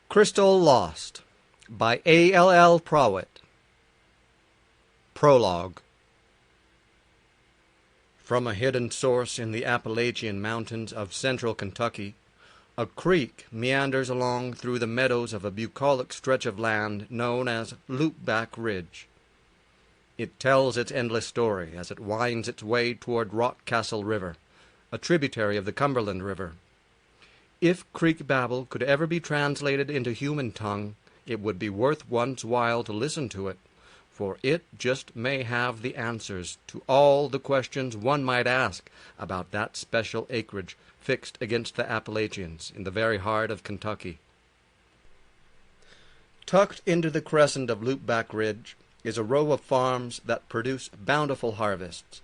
Crystal Lost by A.L.L. Prawitt. Prologue. From a hidden source in the Appalachian Mountains of central Kentucky, a creek meanders along through the meadows of a bucolic stretch of land known as Loopback Ridge. It tells its endless story as it winds its way toward Rock Castle River, a tributary of the Cumberland River. If creek babble could ever be translated into human tongue, it would be worth one's while to listen to it, for it just may have the answers to all the questions one might ask about that special acreage fixed against the Appalachians in the very heart of Kentucky. Tucked into the crescent of Loopback Ridge is a row of farms that produce bountiful harvests.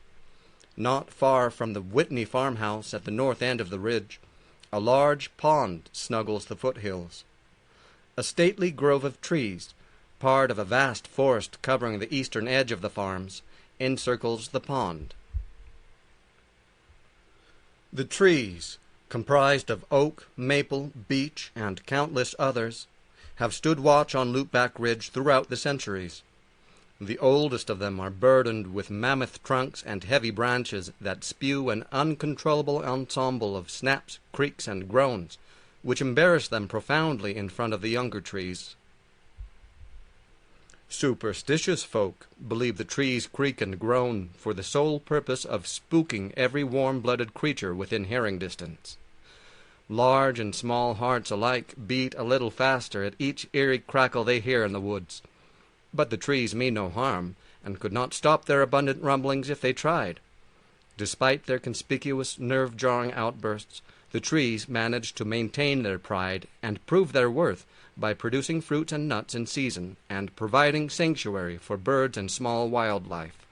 Not far from the Whitney farmhouse at the north end of the ridge, a large pond snuggles the foothills. A stately grove of trees, part of a vast forest covering the eastern edge of the farms, encircles the pond. The trees, comprised of oak, maple, beech, and countless others, have stood watch on Loopback Ridge throughout the centuries. The oldest of them are burdened with mammoth trunks and heavy branches that spew an uncontrollable ensemble of snaps, creaks, and groans, which embarrass them profoundly in front of the younger trees. Superstitious folk believe the trees creak and groan for the sole purpose of spooking every warm-blooded creature within hearing distance. Large and small hearts alike beat a little faster at each eerie crackle they hear in the woods. But the trees mean no harm, and could not stop their abundant rumblings if they tried. Despite their conspicuous, nerve-jarring outbursts, the trees manage to maintain their pride and prove their worth by producing fruits and nuts in season and providing sanctuary for birds and small wildlife.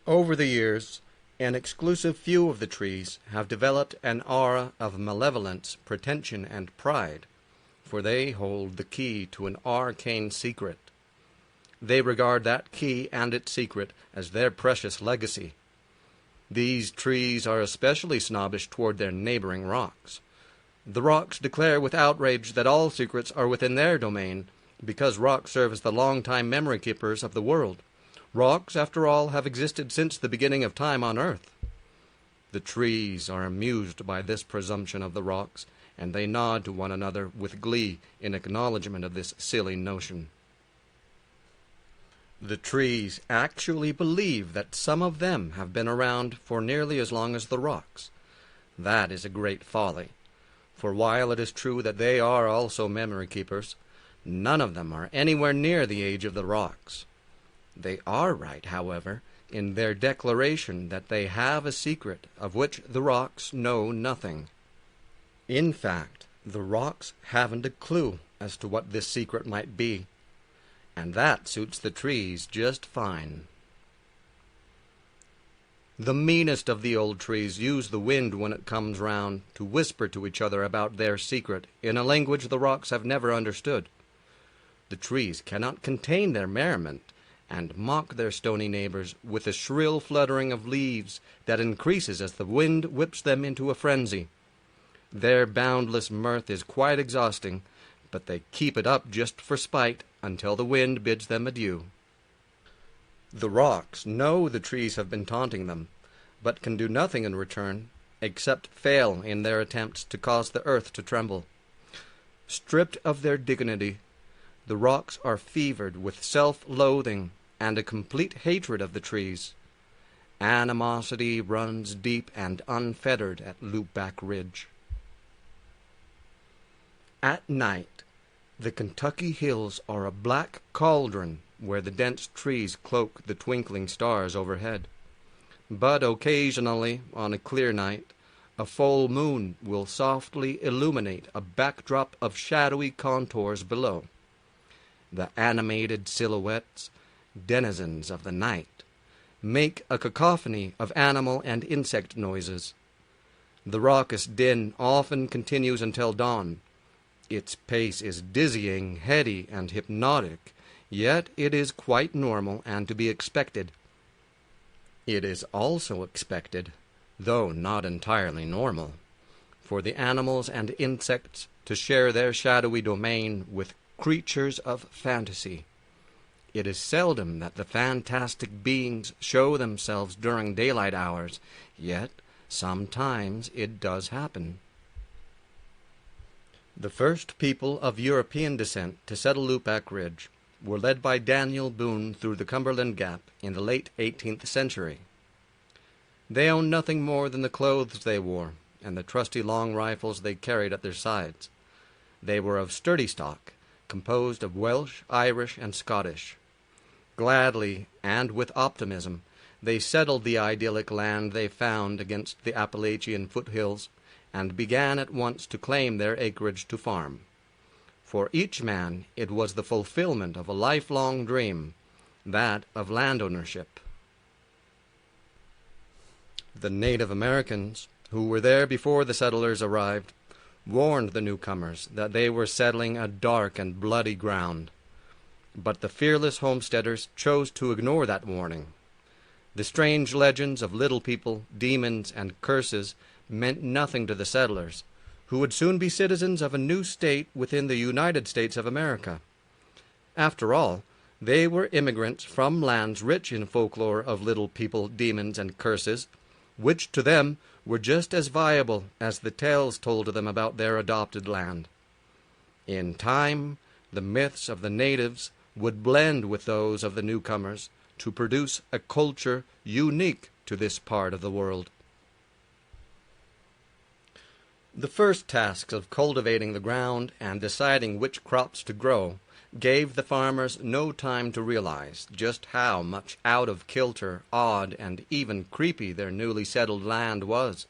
Over the years, an exclusive few of the trees have developed an aura of malevolence, pretension, and pride, for they hold the key to an arcane secret. They regard that key and its secret as their precious legacy. These trees are especially snobbish toward their neighboring rocks. The rocks declare with outrage that all secrets are within their domain, because rocks serve as the long-time memory keepers of the world. Rocks, after all, have existed since the beginning of time on earth. The trees are amused by this presumption of the rocks, and they nod to one another with glee in acknowledgment of this silly notion. The trees actually believe that some of them have been around for nearly as long as the rocks. That is a great folly, for while it is true that they are also memory keepers, none of them are anywhere near the age of the rocks. They are right, however, in their declaration that they have a secret of which the rocks know nothing. In fact, the rocks haven't a clue as to what this secret might be, and that suits the trees just fine. The meanest of the old trees use the wind when it comes round to whisper to each other about their secret in a language the rocks have never understood. The trees cannot contain their merriment, and mock their stony neighbors with a shrill fluttering of leaves that increases as the wind whips them into a frenzy. Their boundless mirth is quite exhausting, but they keep it up just for spite until the wind bids them adieu. The rocks know the trees have been taunting them, but can do nothing in return except fail in their attempts to cause the earth to tremble. Stripped of their dignity, the rocks are fevered with self-loathing and a complete hatred of the trees. Animosity runs deep and unfettered at Loopback Ridge. At night, the Kentucky hills are a black cauldron where the dense trees cloak the twinkling stars overhead. But occasionally, on a clear night, a full moon will softly illuminate a backdrop of shadowy contours below. The animated silhouettes, denizens of the night, make a cacophony of animal and insect noises. The raucous din often continues until dawn. Its pace is dizzying, heady, and hypnotic, yet it is quite normal and to be expected. It is also expected, though not entirely normal, for the animals and insects to share their shadowy domain with creatures of fantasy. It is seldom that the fantastic beings show themselves during daylight hours, yet sometimes it does happen. The first people of European descent to settle Loopback Ridge were led by Daniel Boone through the Cumberland Gap in the late 18th century. They owned nothing more than the clothes they wore and the trusty long rifles they carried at their sides. They were of sturdy stock, composed of Welsh, Irish, and Scottish. Gladly and with optimism, they settled the idyllic land they found against the Appalachian foothills, and began at once to claim their acreage to farm. For each man it was the fulfillment of a lifelong dream, that of land ownership. The Native Americans, who were there before the settlers arrived, warned the newcomers that they were settling a dark and bloody ground. But the fearless homesteaders chose to ignore that warning. The strange legends of little people, demons, and curses meant nothing to the settlers, who would soon be citizens of a new state within the United States of America. After all, they were immigrants from lands rich in folklore of little people, demons, and curses, which to them were just as viable as the tales told to them about their adopted land. In time, the myths of the natives would blend with those of the newcomers to produce a culture unique to this part of the world. The first tasks of cultivating the ground and deciding which crops to grow gave the farmers no time to realize just how much out of kilter, odd, and even creepy their newly settled land was.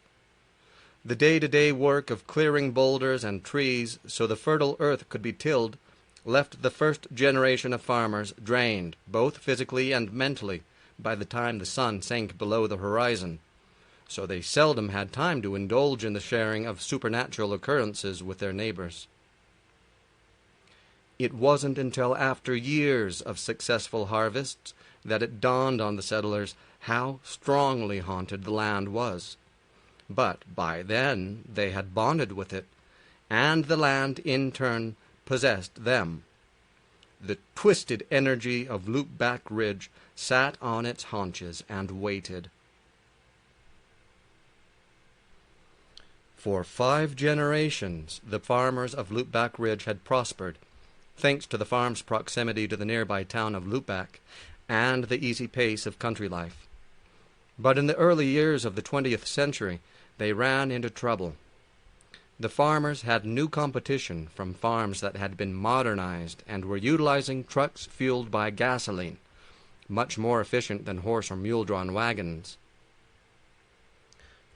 The day-to-day work of clearing boulders and trees so the fertile earth could be tilled left the first generation of farmers drained, both physically and mentally, by the time the sun sank below the horizon, so they seldom had time to indulge in the sharing of supernatural occurrences with their neighbors. It wasn't until after years of successful harvests that it dawned on the settlers how strongly haunted the land was. But by then they had bonded with it, and the land in turn possessed them. The twisted energy of Loopback Ridge sat on its haunches and waited. For 5 generations the farmers of Loopback Ridge had prospered, thanks to the farm's proximity to the nearby town of Loopback and the easy pace of country life. But in the early years of the 20th century, they ran into trouble. The farmers had new competition from farms that had been modernized and were utilizing trucks fueled by gasoline, much more efficient than horse or mule-drawn wagons.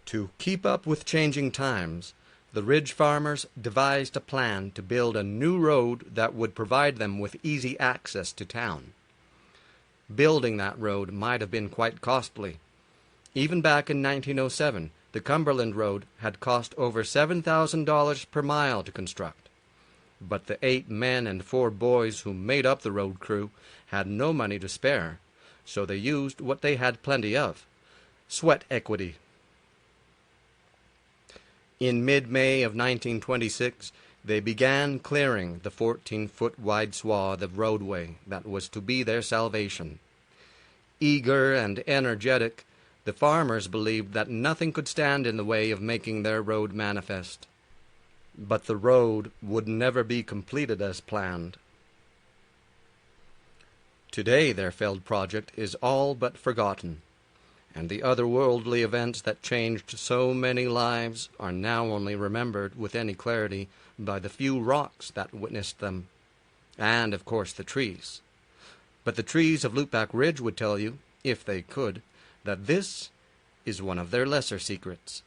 To keep up with changing times, the Ridge farmers devised a plan to build a new road that would provide them with easy access to town. Building that road might have been quite costly. Even back in 1907, the Cumberland Road had cost over $7,000 per mile to construct. But the 8 men and 4 boys who made up the road crew had no money to spare, so they used what they had plenty of: sweat equity. In mid-May of 1926, they began clearing the 14-foot-wide swath of roadway that was to be their salvation. Eager and energetic, the farmers believed that nothing could stand in the way of making their road manifest. But the road would never be completed as planned. Today their failed project is all but forgotten, and the otherworldly events that changed so many lives are now only remembered with any clarity by the few rocks that witnessed them, and, of course, the trees. But the trees of Loopback Ridge would tell you, if they could, that this is one of their lesser secrets.